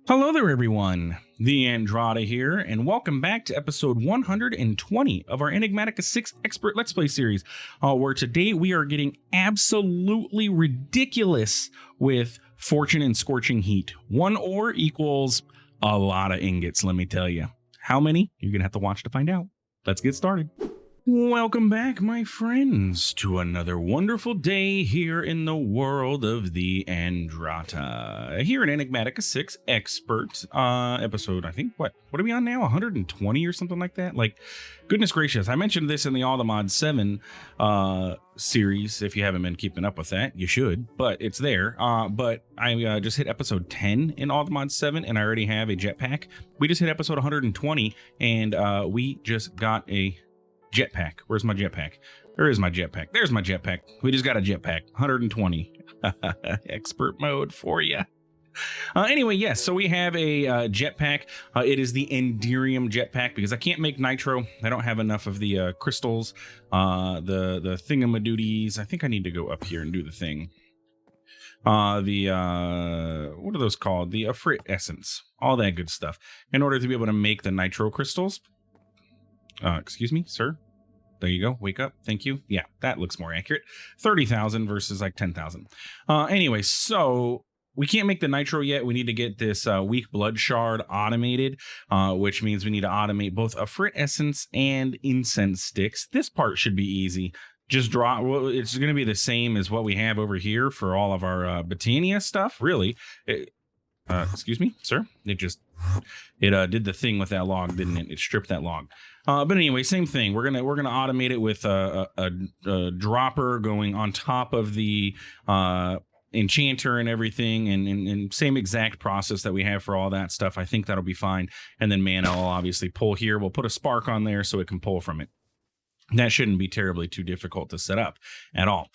Hello there, everyone. TheAndrata here, and welcome back to episode 120 of our Enigmatica 6 Expert Let's Play series, where today we are getting absolutely ridiculous with Fortune and Scorching Heat. One ore equals a lot of ingots, let me tell you. How many? You're going to have to watch to find out. Let's get started. Welcome back, my friends, to another wonderful day here in the world of TheAndrata. Here in Enigmatica 6 Expert episode, I think, what are we on now? 120 or something like that? Like, goodness gracious, I mentioned this in the All the Mods 7 series. If you haven't been keeping up with that, you should, but it's there. But I just hit episode 10 in All the Mods 7, and I already have a jetpack. We just hit episode 120, and we just got a jetpack. Where's my jetpack? Where is my jetpack? There's my jetpack. We just got a jetpack. 120. Expert mode for you. Anyway, yes, so we have a jetpack. It is the Enderium jetpack because I can't make nitro. I don't have enough of the crystals, the thingamadoodies. I think I need to go up here and do the thing. What are those called? The Afrit essence. All that good stuff. In order to be able to make the nitro crystals. Excuse me, sir. There you go. Wake up. Thank you. Yeah, that looks more accurate. 30,000 versus like 10,000. Anyway, so we can't make the nitro yet. We need to get this weak blood shard automated, which means we need to automate both Afrit essence and incense sticks. This part should be easy. Just draw. Well, it's going to be the same as what we have over here for all of our Botania stuff. Really. Excuse me, sir. It did the thing with that log, didn't it? It stripped that log. But anyway, same thing. We're gonna automate it with a dropper going on top of the enchanter and everything, and same exact process that we have for all that stuff. I think that'll be fine. And then mana will obviously pull here. We'll put a spark on there so it can pull from it. That shouldn't be terribly too difficult to set up at all.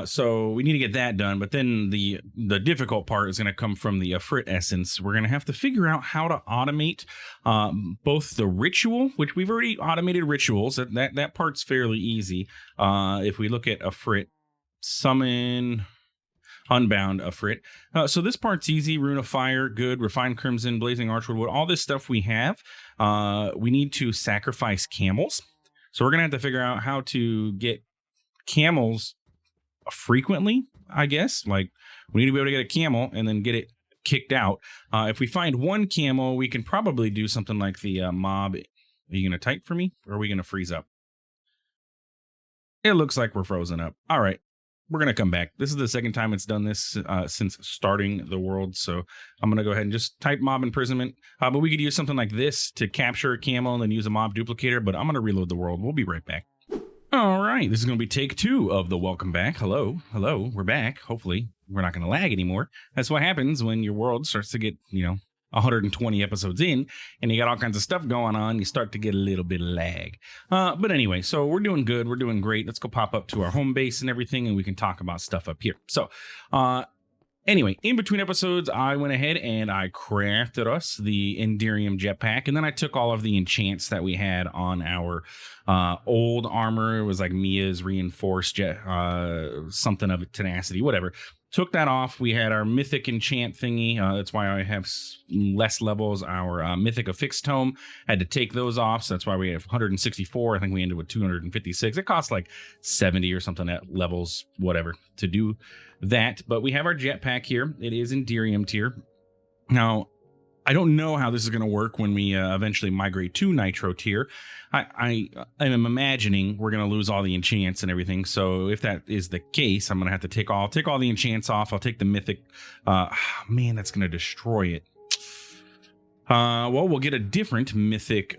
So we need to get that done, but then the difficult part is going to come from the Afrit essence. We're going to have to figure out how to automate both the ritual, which we've already automated rituals. That part's fairly easy. If we look at Afrit, summon, unbound Afrit. So this part's easy. Rune of Fire, good. Refined Crimson, Blazing Archwood Wood, all this stuff we have. We need to sacrifice camels. So we're going to have to figure out how to get camels frequently, I guess. Like, we need to be able to get a camel and then get it kicked out. If we find one camel, we can probably do something like the mob. Are you going to type for me, or are we going to freeze up? It looks like we're frozen up. All right. We're going to come back. This is the second time it's done this since starting the world. So I'm going to go ahead and just type mob imprisonment. But we could use something like this to capture a camel and then use a mob duplicator. But I'm going to reload the world. We'll be right back. All right. This is going to be take 2 of the welcome back. Hello. We're back. Hopefully we're not going to lag anymore. That's what happens when your world starts to get, 120 episodes in and you got all kinds of stuff going on. You start to get a little bit of lag. But anyway, so we're doing good. We're doing great. Let's go pop up to our home base and everything, and we can talk about stuff up here. So anyway, in between episodes, I went ahead and I crafted us the Enderium jetpack, and then I took all of the enchants that we had on our old armor. It was like Mia's reinforced something of tenacity, whatever. Took that off. We had our mythic enchant thingy. That's why I have less levels. Our mythic affixed tome, had to take those off. So that's why we have 164. I think we ended with 256. It costs like 70 or something at levels, whatever, to do that. But we have our jetpack here. It is Enderium tier. Now, I don't know how this is going to work when we eventually migrate to Nitro tier. I am imagining we're going to lose all the enchants and everything. So if that is the case, I'm going to have to take all the enchants off. I'll take the mythic. Man, that's going to destroy it. Well, we'll get a different mythic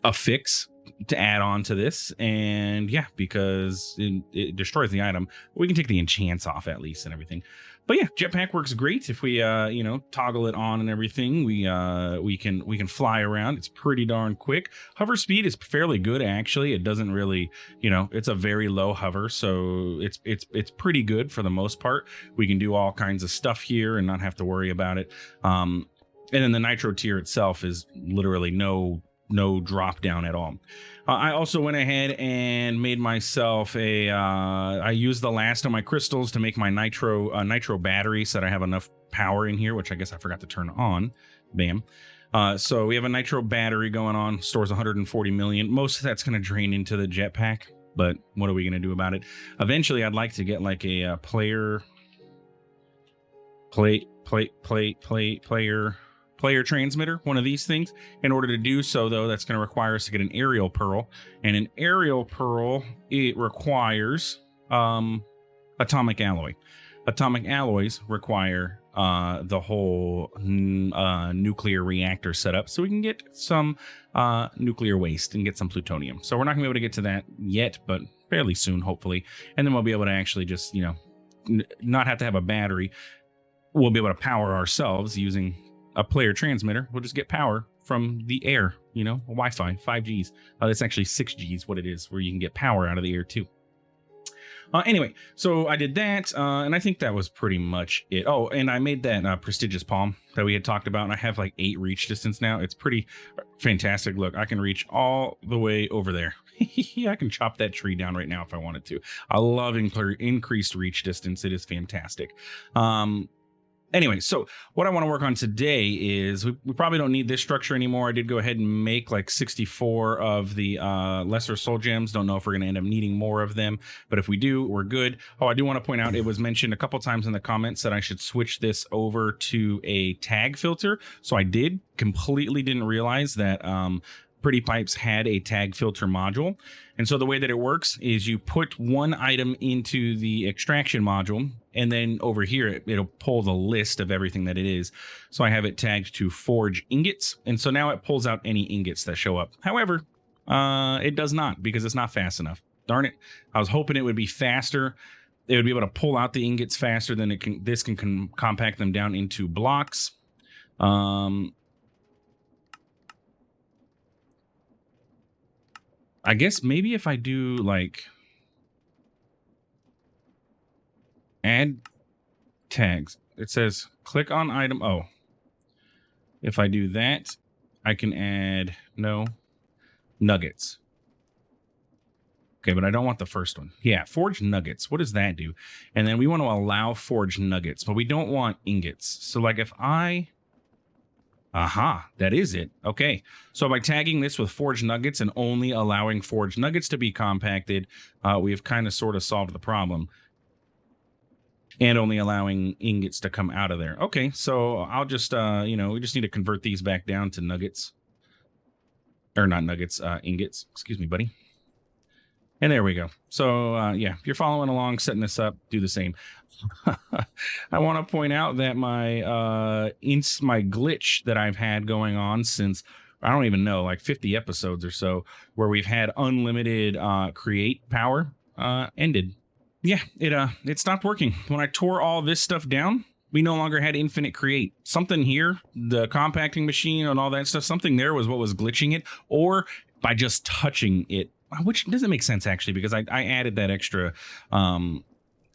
affix to add on to this, and yeah, because it destroys the item, we can take the enchants off at least and everything. But yeah, jetpack works great if we toggle it on and everything. We can fly around. It's pretty darn quick. Hover speed is fairly good actually. It doesn't really, it's a very low hover, so it's pretty good for the most part. We can do all kinds of stuff here and not have to worry about it. And then the Nitro tier itself is literally no no drop down at all. I also went ahead and made myself I used the last of my crystals to make my nitro battery so that I have enough power in here, which I guess I forgot to turn on. Bam. So we have a nitro battery going on, stores 140 million. Most of that's going to drain into the jetpack, but what are we going to do about it? Eventually, I'd like to get like a player transmitter, one of these things. In order to do so, though, that's going to require us to get an aerial pearl, and an aerial pearl, it requires atomic alloy. Atomic alloys require the whole nuclear reactor setup, so we can get some nuclear waste and get some plutonium. So we're not gonna be able to get to that yet, but fairly soon, hopefully, and then we'll be able to actually just, you know, not have to have a battery. We'll be able to power ourselves using a player transmitter. We'll just get power from the air, you know, Wi-Fi, 5Gs. That's actually 6Gs, what it is, where you can get power out of the air too. Anyway, so I did that, and I think that was pretty much it. Oh, and I made that prestigious palm that we had talked about, and I have like 8 reach distance now. It's pretty fantastic. Look, I can reach all the way over there. I can chop that tree down right now if I wanted to. I love increased reach distance. It is fantastic. Anyway, so what I want to work on today is we probably don't need this structure anymore. I did go ahead and make like 64 of the lesser soul gems. Don't know if we're going to end up needing more of them, but if we do, we're good. Oh, I do want to point out, it was mentioned a couple times in the comments that I should switch this over to a tag filter. So I completely didn't realize that Pretty Pipes had a tag filter module. And so the way that it works is you put one item into the extraction module, and then over here, it'll pull the list of everything that it is. So I have it tagged to forge ingots. And so now it pulls out any ingots that show up. However, it does not, because it's not fast enough. Darn it. I was hoping it would be faster. It would be able to pull out the ingots faster than it can. This can compact them down into blocks. I guess maybe if I do like add tags, it says click on item. Oh, if I do that, I can add nuggets. Okay, but I don't want the first one. Yeah, forge nuggets. What does that do? And then we want to allow forge nuggets, but we don't want ingots. So like if I... Aha, that is it. Okay, so by tagging this with forged nuggets and only allowing forged nuggets to be compacted, we have kind of sort of solved the problem. And only allowing ingots to come out of there. Okay, so I'll just, we just need to convert these back down to nuggets. Or not nuggets, ingots. Excuse me, buddy. And there we go. So, yeah, if you're following along, setting this up, do the same. I want to point out that my glitch that I've had going on since, I don't even know, like 50 episodes or so, where we've had unlimited create power, ended. Yeah, it stopped working. When I tore all this stuff down, we no longer had infinite create. Something here, the compacting machine and all that stuff, something there was what was glitching it, or by just touching it, which doesn't make sense actually, because I added that extra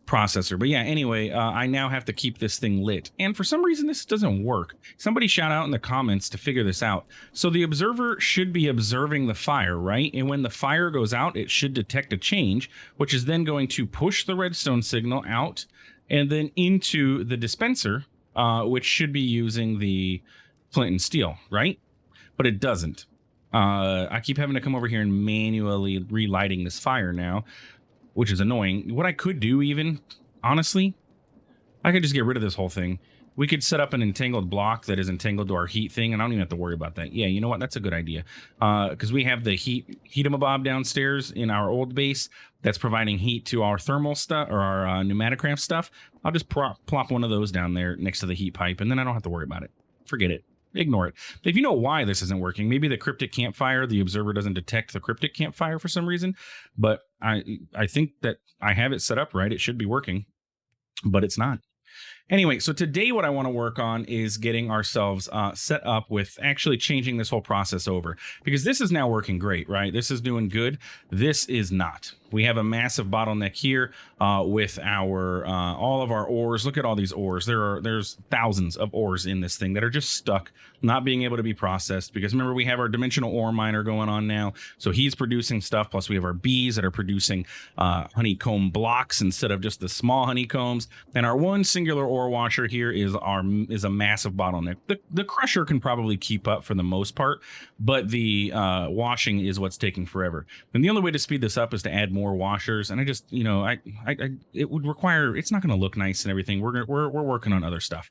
processor. But yeah, anyway, I now have to keep this thing lit, and for some reason this doesn't work. Somebody shout out in the comments to figure this out. So the observer should be observing the fire, right? And when the fire goes out, it should detect a change, which is then going to push the redstone signal out and then into the dispenser, which should be using the flint and steel, right? But it doesn't. I keep having to come over here and manually relighting this fire now, which is annoying. What I could do even, honestly, I could just get rid of this whole thing. We could set up an entangled block that is entangled to our heat thing, and I don't even have to worry about that. Yeah, you know what? That's a good idea. Because we have the heat-em-a-bob downstairs in our old base that's providing heat to our thermal stuff, or our Enigmatica stuff. I'll just plop one of those down there next to the heat pipe, and then I don't have to worry about it. Forget it. Ignore it. If you know why this isn't working, maybe the cryptic campfire, the observer doesn't detect the cryptic campfire for some reason, but I think that I have it set up right. It should be working, but it's not. Anyway, so today what I want to work on is getting ourselves set up with actually changing this whole process over, because this is now working great, right? This is doing good. This is not. We have a massive bottleneck here with our all of our ores. Look at all these ores. There's thousands of ores in this thing that are just stuck, not being able to be processed. Because remember, we have our dimensional ore miner going on now, so he's producing stuff. Plus, we have our bees that are producing honeycomb blocks instead of just the small honeycombs. And our one singular ore washer here is a massive bottleneck. The crusher can probably keep up for the most part, but the washing is what's taking forever. And the only way to speed this up is to add more washers. And I just, it would require. It's not going to look nice and everything. We're working on other stuff.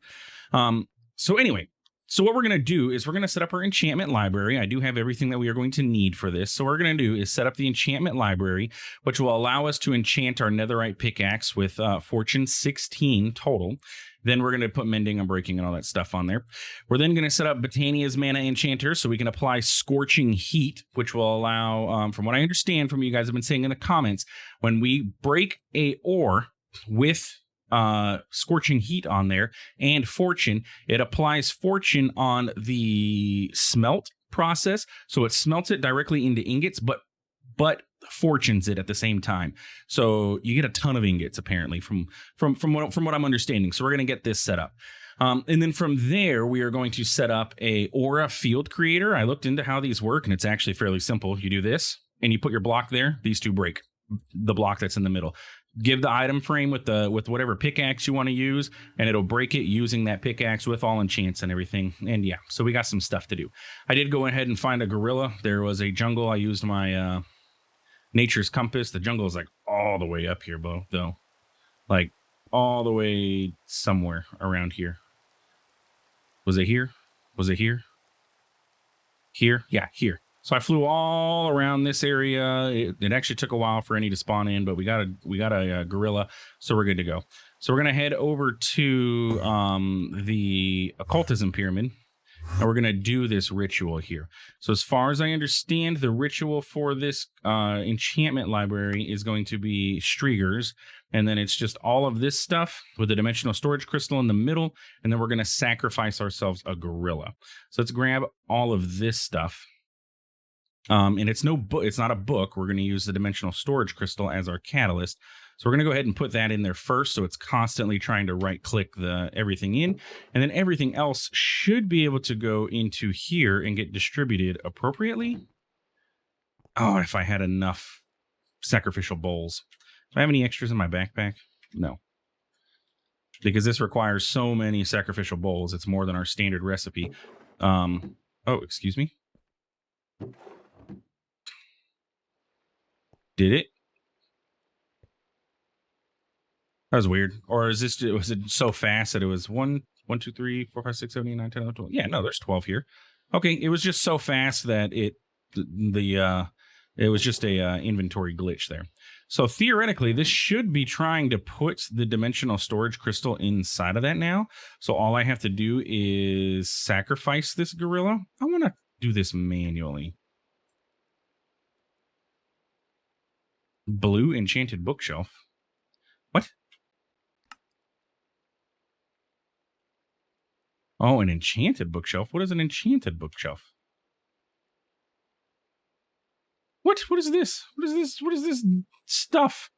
So anyway. So what we're going to do is we're going to set up our enchantment library. I do have everything that we are going to need for this. So what we're going to do is set up the enchantment library, which will allow us to enchant our netherite pickaxe with fortune 16 total. Then we're going to put mending and breaking and all that stuff on there. We're then going to set up Botania's mana enchanter so we can apply Scorching Heat, which will allow, from what I understand from you guys have been saying in the comments, when we break a ore with Scorching Heat on there and Fortune, it applies Fortune on the smelt process, so it smelts it directly into ingots, but fortunes it at the same time, so you get a ton of ingots apparently from what I'm understanding. So we're going to get this set up, and then from there we are going to set up a aura field creator. I looked into how these work, and it's actually fairly simple. You do this and you put your block there, these two break the block that's in the middle. Give the item frame with whatever pickaxe you want to use, and it'll break it using that pickaxe with all enchants and everything. And yeah, so we got some stuff to do. I did go ahead and find a gorilla. There was a jungle. I used my nature's compass. The jungle is like all the way up here, though. Like all the way somewhere around here. Was it here? Was it here? Here? Yeah, here. So I flew all around this area. It actually took a while for any to spawn in, but we got a gorilla, so we're good to go. So we're gonna head over to the occultism pyramid, and we're gonna do this ritual here. So as far as I understand, the ritual for this enchantment library is going to be Striegers, and then it's just all of this stuff with a dimensional storage crystal in the middle, and then we're gonna sacrifice ourselves a gorilla. So let's grab all of this stuff. And it's not a book. We're going to use the dimensional storage crystal as our catalyst. So we're going to go ahead and put that in there first. So it's constantly trying to right click everything in, and then everything else should be able to go into here and get distributed appropriately. Oh, if I had enough sacrificial bowls. Do I have any extras in my backpack? No. Because this requires so many sacrificial bowls. It's more than our standard recipe. Oh, excuse me. Did it? That was weird. Or was it so fast that it was 1, 2, 3, 4, 5, 6, 7, 8, 9, 10, 11, 12? Yeah, no, there's 12 here. Okay, it was just so fast that it was just a inventory glitch there. So theoretically, this should be trying to put the dimensional storage crystal inside of that now. So all I have to do is sacrifice this gorilla. I want to do this manually. Blue enchanted bookshelf. What? Oh, an enchanted bookshelf. What is an enchanted bookshelf? What is this? What is this stuff?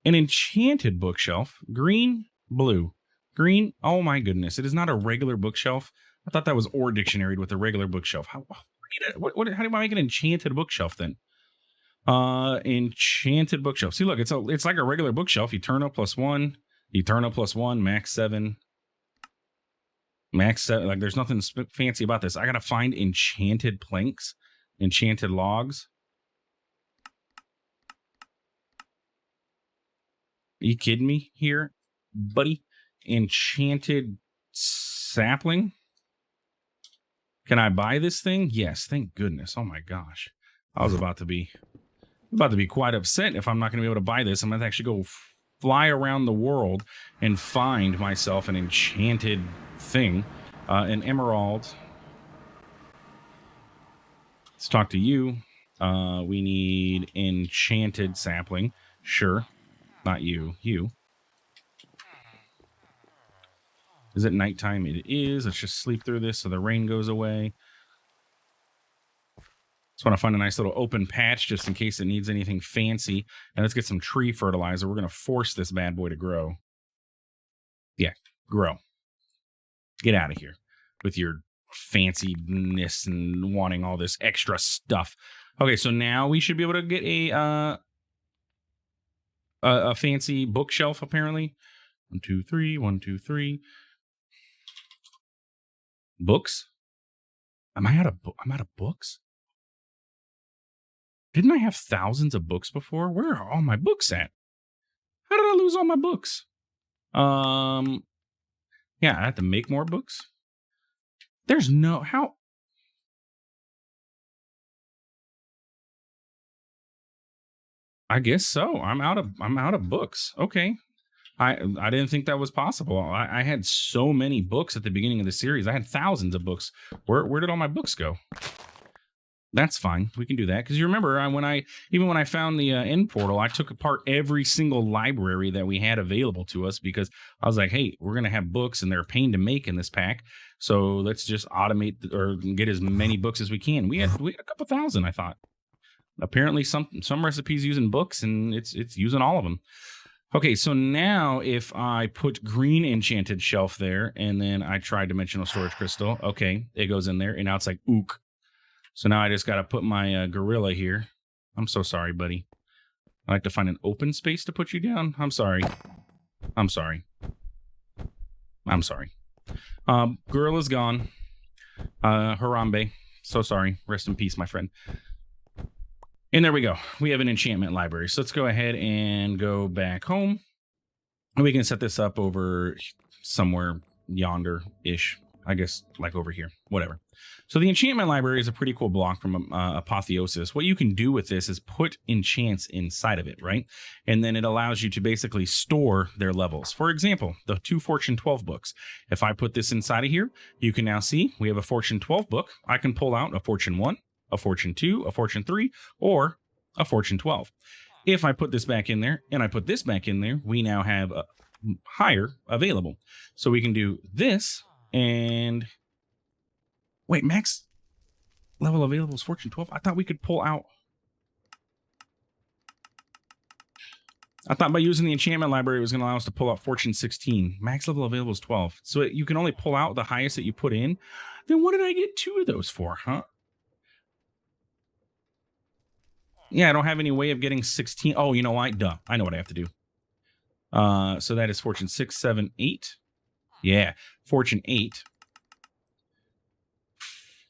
An enchanted bookshelf. Green, blue. Green. Oh my goodness. It is not a regular bookshelf. I thought that was Ore Dictionary with a regular bookshelf. How do I make an enchanted bookshelf then? Enchanted bookshelf. See, look, it's like a regular bookshelf. Eternal +1, Eternal +1, max 7. Max 7. Like, there's nothing fancy about this. I gotta find enchanted planks, enchanted logs. Are you kidding me here, buddy? Enchanted sapling. Can I buy this thing? Yes, thank goodness. Oh my gosh. I was about to be quite upset if I'm not going to be able to buy this. I'm going to actually go fly around the world and find myself an enchanted thing, an emerald. Let's talk to you. We need enchanted sapling. Sure. Not you. You. Is it nighttime? It is. Let's just sleep through this so the rain goes away. Just want to find a nice little open patch just in case it needs anything fancy. And let's get some tree fertilizer. We're going to force this bad boy to grow. Yeah, grow. Get out of here with your fanciness and wanting all this extra stuff. Okay, so now we should be able to get a fancy bookshelf, apparently. 1, 2, 3, 1, 2, 3. Books? I'm out of books? Didn't I have thousands of books before? Where are all my books at? How did I lose all my books? Yeah, I have to make more books. There's no how. I guess so. I'm out of books. Okay. I didn't think that was possible. I had so many books at the beginning of the series. I had thousands of books. Where did all my books go? That's fine. We can do that because you remember when I found the end portal, I took apart every single library that we had available to us because I was like, hey, we're gonna have books and they're a pain to make in this pack, so let's just automate or get as many books as we can. We had a couple thousand, I thought. Apparently, some recipes using books and it's using all of them. Okay, so now if I put green enchanted shelf there and then I try dimensional storage crystal, okay, it goes in there and now it's like ook. So now I just got to put my gorilla here. I'm so sorry, buddy. I like to find an open space to put you down. I'm sorry. I'm sorry. I'm sorry. Gorilla's gone. Harambe. So sorry. Rest in peace, my friend. And there we go. We have an enchantment library. So let's go ahead and go back home. And we can set this up over somewhere yonder-ish. I guess like over here. Whatever. So the enchantment library is a pretty cool block from Apotheosis. What you can do with this is put enchants inside of it, right? And then it allows you to basically store their levels. For example, the 2 Fortune 12 books. If I put this inside of here, you can now see we have a Fortune 12 book. I can pull out a Fortune 1, a Fortune 2, a Fortune 3, or a Fortune 12. If I put this back in there and I put this back in there, we now have a higher available. So we can do this and... Wait, max level available is Fortune 12? I thought we could pull out... I thought by using the enchantment library, it was going to allow us to pull out Fortune 16. Max level available is 12. So you can only pull out the highest that you put in. Then what did I get 2 of those for, huh? Yeah, I don't have any way of getting 16. Oh, you know what? Duh. I know what I have to do. So that is Fortune 6, 7, 8. Yeah, Fortune 8.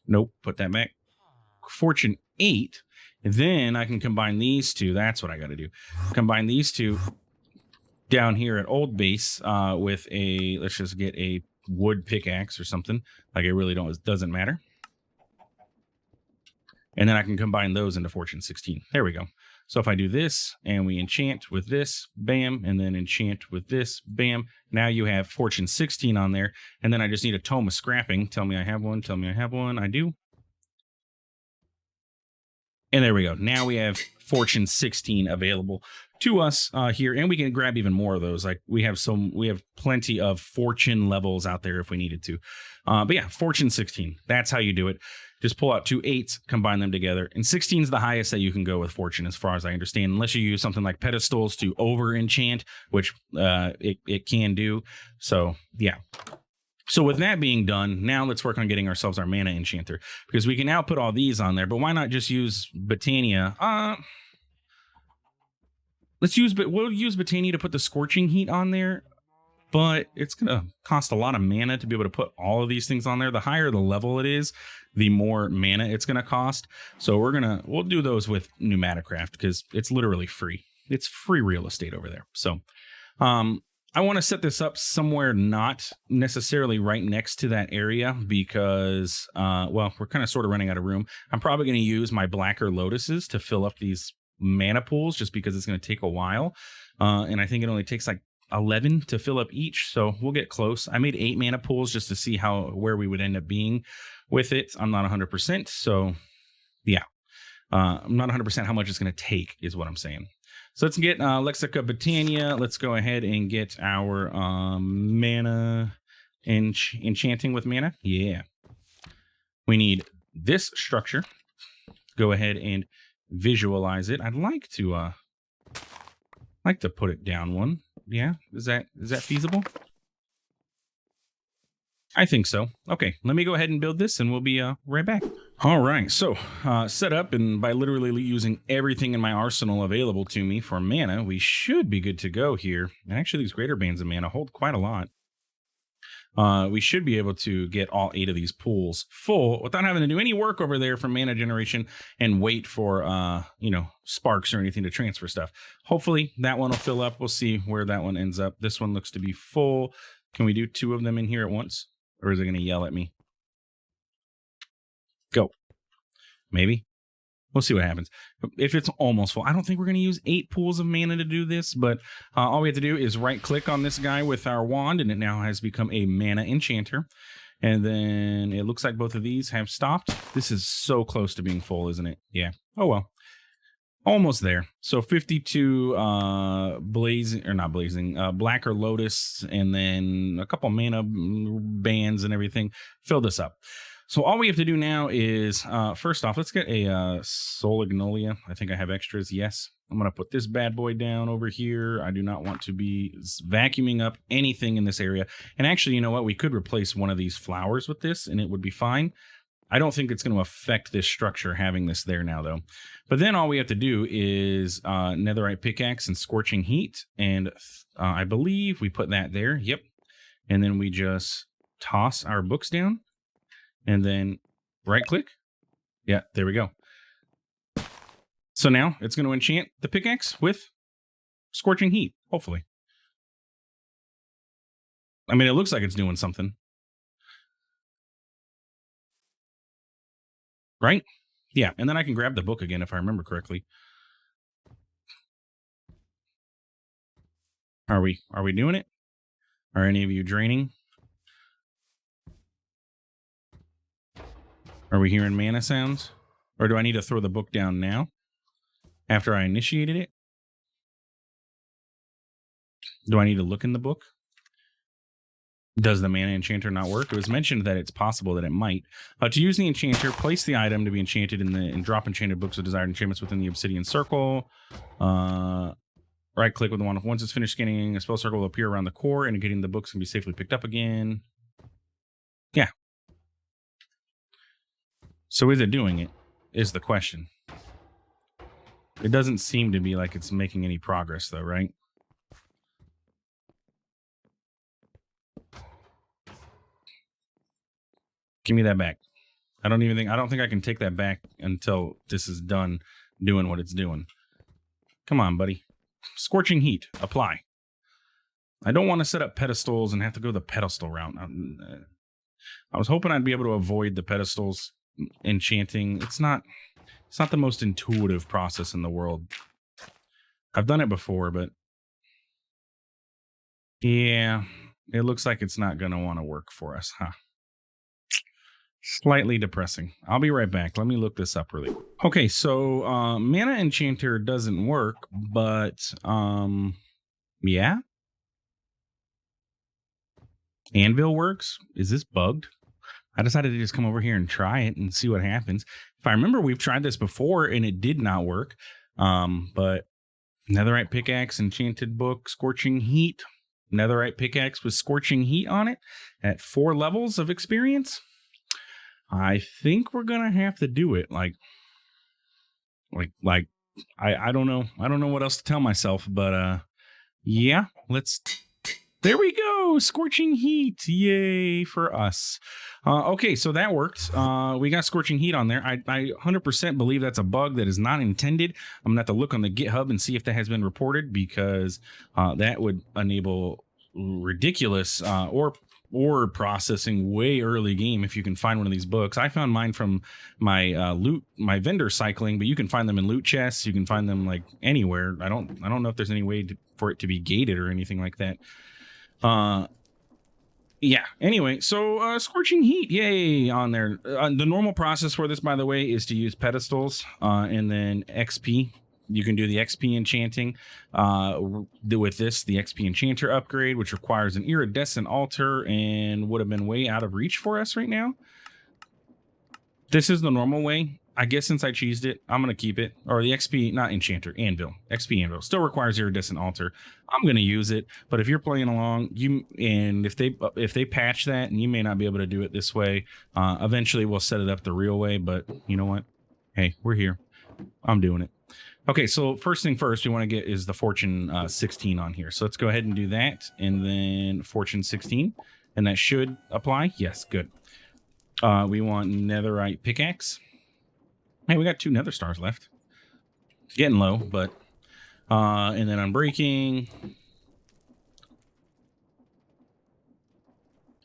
Nope, put that back. Fortune 8. Then I can combine these two. That's what I got to do. Combine these two down here at old base with a, let's just get a wood pickaxe or something. Like it really doesn't matter. And then I can combine those into Fortune 16. There we go. So if I do this and we enchant with this, bam, and then enchant with this, bam. Now you have Fortune 16 on there. And then I just need a tome of scrapping. Tell me I have one. Tell me I have one. I do. And there we go. Now we have Fortune 16 available to us here. And we can grab even more of those. Like we have plenty of fortune levels out there if we needed to. But yeah, Fortune 16. That's how you do it. Just pull out 2 8s, combine them together. And 16 is the highest that you can go with Fortune, as far as I understand, unless you use something like pedestals to over-enchant, which it can do. So, yeah. So with that being done, now let's work on getting ourselves our mana enchanter, because we can now put all these on there. But why not just use Botania? We'll use Botania to put the Scorching Heat on there. But it's going to cost a lot of mana to be able to put all of these things on there. The higher the level it is, the more mana it's going to cost. So we'll do those with Enigmatica because it's literally free. It's free real estate over there. So I want to set this up somewhere not necessarily right next to that area because, well, we're kind of sort of running out of room. I'm probably going to use my blacker lotuses to fill up these mana pools just because it's going to take a while. And I think it only takes like 11 to fill up each, so we'll get close. I made 8 mana pools just to see where we would end up being with it. I'm not 100%, so yeah. I'm not 100% how much it's going to take is what I'm saying. So let's get Lexica Botania. Let's go ahead and get our mana Enchanting with mana? Yeah. We need this structure. Go ahead and visualize it. I'd like to put it down one. Yeah, is that feasible? I think so. Okay, let me go ahead and build this and we'll be right back. All right, so set up, and by literally using everything in my arsenal available to me for mana, we should be good to go here. And actually, these greater bands of mana hold quite a lot. We should be able to get all 8 of these pools full without having to do any work over there for mana generation and wait for, sparks or anything to transfer stuff. Hopefully that one will fill up. We'll see where that one ends up. This one looks to be full. Can we do 2 of them in here at once? Or is it going to yell at me? Go. Maybe. We'll see what happens. If it's almost full, I don't think we're going to use 8 pools of mana to do this, but all we have to do is right-click on this guy with our wand, and it now has become a mana enchanter. And then it looks like both of these have stopped. This is so close to being full, isn't it? Yeah. Oh, well. Almost there. So 52 black or lotus, and then a couple mana bands and everything fill this up. So all we have to do now is, first off, let's get a Soul Ignolia. I think I have extras. Yes. I'm going to put this bad boy down over here. I do not want to be vacuuming up anything in this area. And actually, you know what? We could replace one of these flowers with this, and it would be fine. I don't think it's going to affect this structure having this there now, though. But then all we have to do is netherite pickaxe and scorching heat. And I believe we put that there. Yep. And then we just toss our books down. And then right-click. Yeah, there we go. So now it's going to enchant the pickaxe with Scorching Heat, hopefully. I mean, it looks like it's doing something. Right? Yeah, and then I can grab the book again if I remember correctly. Are we doing it? Are any of you draining? Are we hearing mana sounds? Or do I need to throw the book down now? After I initiated it? Do I need to look in the book? Does the mana enchanter not work? It was mentioned that it's possible that it might. To use the enchanter, place the item to be enchanted and drop enchanted books of desired enchantments within the obsidian circle. Right-click with the wand. Once it's finished scanning, a spell circle will appear around the core, indicating the books can be safely picked up again. Yeah. So is it doing it? Is the question. It doesn't seem to be like it's making any progress, though, right? Give me that back. I don't think I can take that back until this is done doing what it's doing. Come on, buddy. Scorching Heat. Apply. I don't want to set up pedestals and have to go the pedestal route. I was hoping I'd be able to avoid the pedestals enchanting. It's not the most intuitive process in the world. I've done it before, but yeah, it looks like it's not going to want to work for us, huh? Slightly depressing. I'll be right back. Let me look this up really quick. Okay, so Mana Enchanter doesn't work, but yeah. Anvil works. Is this bugged? I decided to just come over here and try it and see what happens. If I remember, we've tried this before and it did not work. But netherite pickaxe, enchanted book, scorching heat, netherite pickaxe with scorching heat on it at 4 levels of experience. I think we're gonna have to do it. I don't know. I don't know what else to tell myself, but yeah, there we go. Scorching Heat. Yay for us. Okay, so that worked. We got Scorching Heat on there. I 100% believe that's a bug that is not intended. I'm going to have to look on the GitHub and see if that has been reported, because that would enable ridiculous or processing way early game if you can find one of these books. I found mine from my my vendor cycling, but you can find them in loot chests. You can find them like anywhere. I don't know if there's any way for it to be gated or anything like that. Yeah, anyway, so Scorching Heat, yay, on there. The normal process for this, by the way, is to use pedestals and then XP You can do the XP enchanting with this, the XP enchanter upgrade, which requires an iridescent altar and would have been way out of reach for us right now. This is the normal way. I guess since I cheesed it, I'm going to keep it. Or the XP, not enchanter, anvil. XP anvil still requires iridescent altar. I'm going to use it. But if you're playing along, if they patch that, and you may not be able to do it this way, eventually we'll set it up the real way. But you know what? Hey, we're here. I'm doing it. Okay, so first thing first, we want to get is the Fortune 16 on here. So let's go ahead and do that, and then Fortune 16, and that should apply. Yes, good. We want Netherite pickaxe. Hey, we got 2 Nether stars left. Getting low, but and then Unbreaking.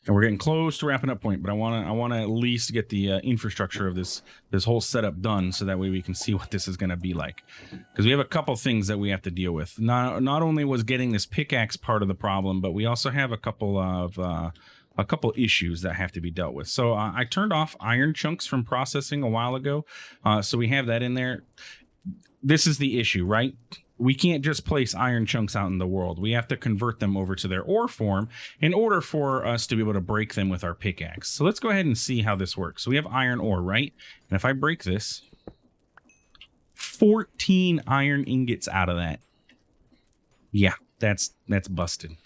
And we're getting close to wrapping up point, but I want to at least get the infrastructure of this whole setup done, so that way we can see what this is going to be like. Because we have a couple things that we have to deal with. Not only was getting this pickaxe part of the problem, but we also have a couple issues that have to be dealt with. So I turned off iron chunks from processing a while ago, so we have that in there. This is the issue, right? We can't just place iron chunks out in the world. We have to convert them over to their ore form in order for us to be able to break them with our pickaxe. So let's go ahead and see how this works. So we have iron ore, right? And if I break this, 14 iron ingots out of that. Yeah, that's busted.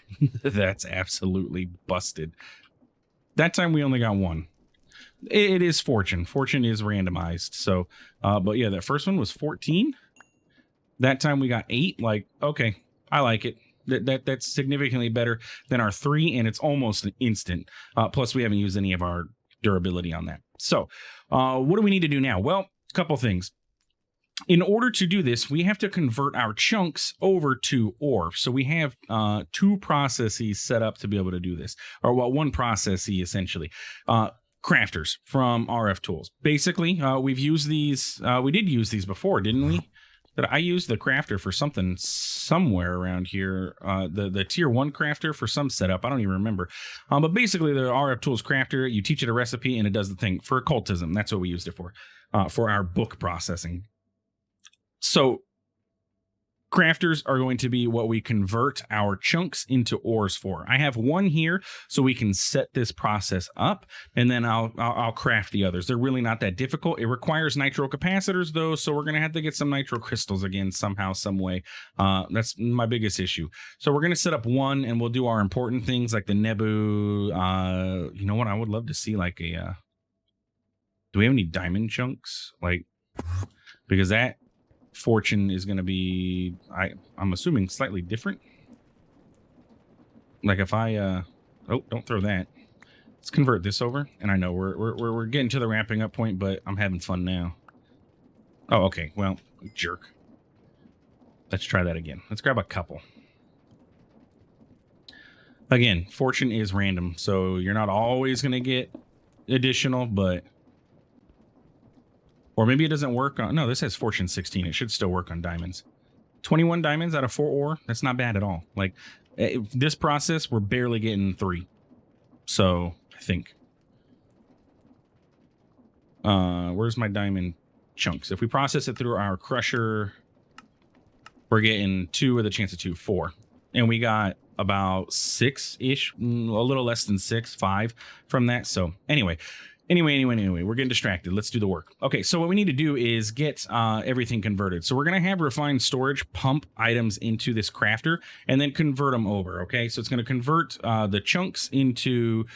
That's absolutely busted. That time we only got 1. It is Fortune. Fortune is randomized. So, but yeah, that first one was 14. That time we got 8. Like, okay, I like it. That's significantly better than our 3, and it's almost an instant. Plus, we haven't used any of our durability on that. So, what do we need to do now? Well, a couple things. In order to do this, we have to convert our chunks over to ore. So we have 2 processes set up to be able to do this, or well, 1 process essentially. Crafters from RF Tools. Basically, we've used these. We did use these before, didn't we? But I used the crafter for something somewhere around here. The tier 1 crafter for some setup. I don't even remember. But basically, the RF Tools crafter, you teach it a recipe and it does the thing. For occultism, that's what we used it for our book processing. So crafters are going to be what we convert our chunks into ores for. I have 1 here so we can set this process up, and then I'll craft the others. They're really not that difficult. It requires nitro capacitors though, so we're going to have to get some nitro crystals again somehow, some way. That's my biggest issue. So we're going to set up 1, and we'll do our important things like the Nebu. You know what? I would love to see like a... do we have any diamond chunks? Like, because that Fortune is going to be, I'm assuming, slightly different. Like if I oh, don't throw that. Let's convert this over. And I know we're getting to the wrapping up point, but I'm having fun now. Oh, okay. Well, jerk. Let's try that again. Let's grab a couple. Again, Fortune is random, so you're not always going to get additional, but... or maybe it doesn't work on... no, this has Fortune 16. It should still work on diamonds. 21 diamonds out of 4 ore. That's not bad at all. Like, this process, we're barely getting 3. So, I think. Where's my diamond chunks? If we process it through our crusher, we're getting 2 with a chance of 2, 4. And we got about 6-ish, a little less than 6, 5 from that. So, anyway, we're getting distracted. Let's do the work. Okay, so what we need to do is get everything converted. So we're going to have refined storage pump items into this crafter and then convert them over, okay? So it's going to convert the chunks into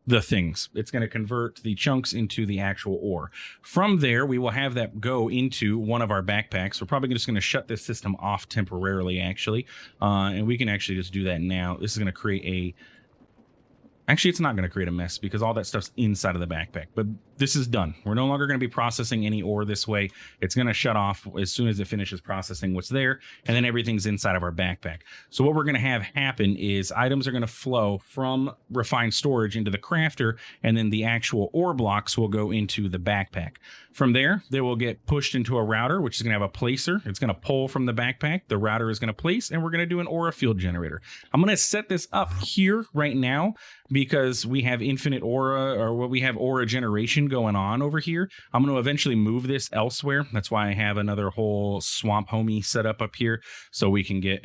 the things. It's going to convert the chunks into the actual ore. From there, we will have that go into one of our backpacks. We're probably just going to shut this system off temporarily, actually. And we can actually just do that now. This is going to create a... actually, it's not going to create a mess because all that stuff's inside of the backpack. But this is done. We're no longer going to be processing any ore this way. It's going to shut off as soon as it finishes processing what's there. And then everything's inside of our backpack. So what we're going to have happen is items are going to flow from refined storage into the crafter. And then the actual ore blocks will go into the backpack. From there, they will get pushed into a router, which is going to have a placer. It's going to pull from the backpack. The router is going to place, and we're going to do an aura field generator. I'm going to set this up here right now because we have infinite aura, or what we have aura generation going on over here, I'm going to eventually move this elsewhere. That's why I have another whole swamp homie set up here, so we can get,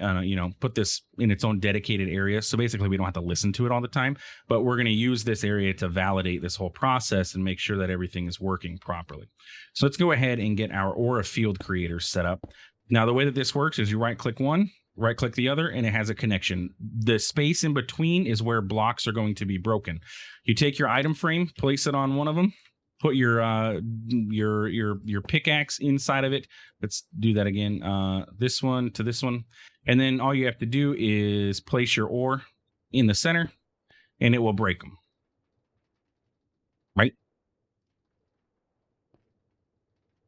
put this in its own dedicated area. So basically we don't have to listen to it all the time, but we're going to use this area to validate this whole process and make sure that everything is working properly. So let's go ahead and get our aura field creator set up. Now, the way that this works is you right click one, right click the other, and it has a connection. The space in between is where blocks are going to be broken. You take your item frame, place it on one of them, put your pickaxe inside of it. Let's do that again. This one to this one. And then all you have to do is place your ore in the center and it will break them. Right?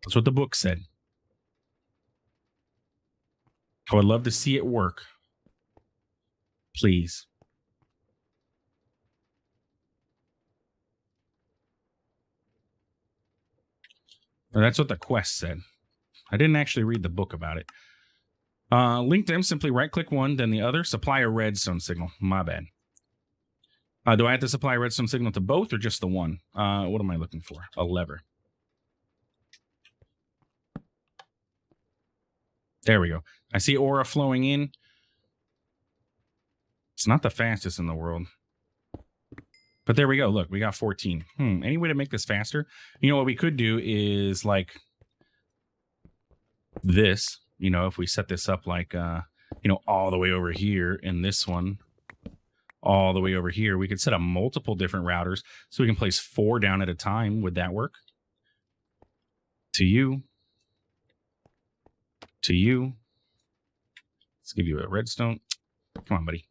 That's what the book said. I would love to see it work. Please. Or that's what the quest said. I didn't actually read the book about it. Link them, simply right-click one, then the other. Supply a redstone signal. My bad. Do I have to supply a redstone signal to both or just the one? What am I looking for? A lever. There we go. I see aura flowing in. It's not the fastest in the world. But there we go. Look, we got 14. Any way to make this faster? You know, what we could do is like this. You know, if we set this up like, all the way over here, and this one all the way over here, we could set up multiple different routers so we can place 4 down at a time. Would that work? To you. To you. Let's give you a redstone. Come on, buddy.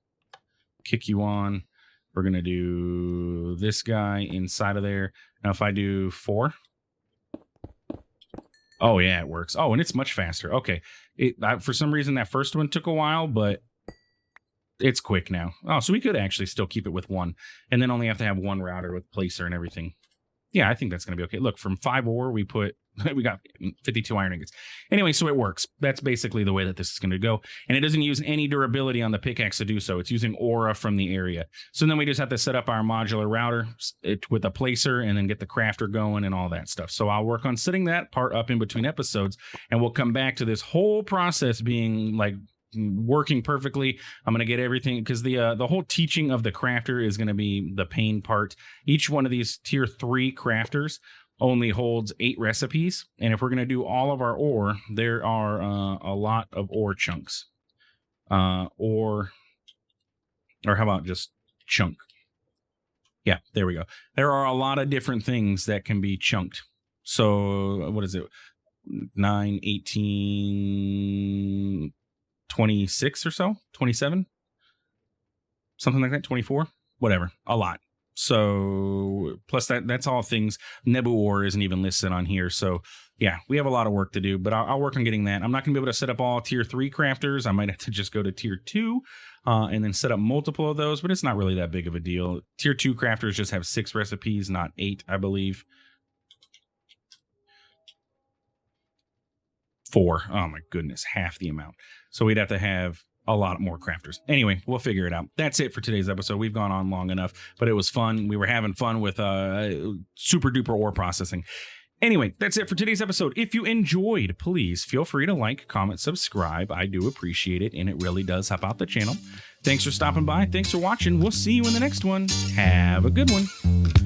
Kick you on. We're going to do this guy inside of there. Now, if I do 4. Oh, yeah, it works. Oh, and it's much faster. Okay. For some reason, that first one took a while, but it's quick now. Oh, so we could actually still keep it with 1 and then only have to have 1 router with placer and everything. Yeah, I think that's going to be okay. Look, from 5 ore, we got 52 iron ingots. Anyway, so it works. That's basically the way that this is going to go. And it doesn't use any durability on the pickaxe to do so. It's using aura from the area. So then we just have to set up our modular router with a placer and then get the crafter going and all that stuff. So I'll work on setting that part up in between episodes, and we'll come back to this whole process being like working perfectly. I'm going to get everything, because the whole teaching of the crafter is going to be the pain part. Each one of these tier 3 crafters only holds 8 recipes, and if we're going to do all of our ore, there are a lot of ore chunks. Or how about just chunk? Yeah, there we go. There are a lot of different things that can be chunked. So what is it? 9, 18, 26 or so, 27, something like that, 24, whatever, a lot. So plus that's all things. Nebu ore isn't even listed on here. So yeah, we have a lot of work to do, but I'll work on getting that. I'm not gonna be able to set up all tier 3 crafters. I might have to just go to tier 2 and then set up multiple of those, but it's not really that big of a deal. Tier 2 crafters just have 6 recipes, not 8, I believe. 4. Oh my goodness, half the amount. So we'd have to have a lot more crafters. Anyway, we'll figure it out. That's it for today's episode. We've gone on long enough, but it was fun. We were having fun with super duper ore processing. Anyway, that's it for today's episode. If you enjoyed, please feel free to like, comment, subscribe. I do appreciate it, and it really does help out the channel. Thanks for stopping by. Thanks for watching. We'll see you in the next one. Have a good one.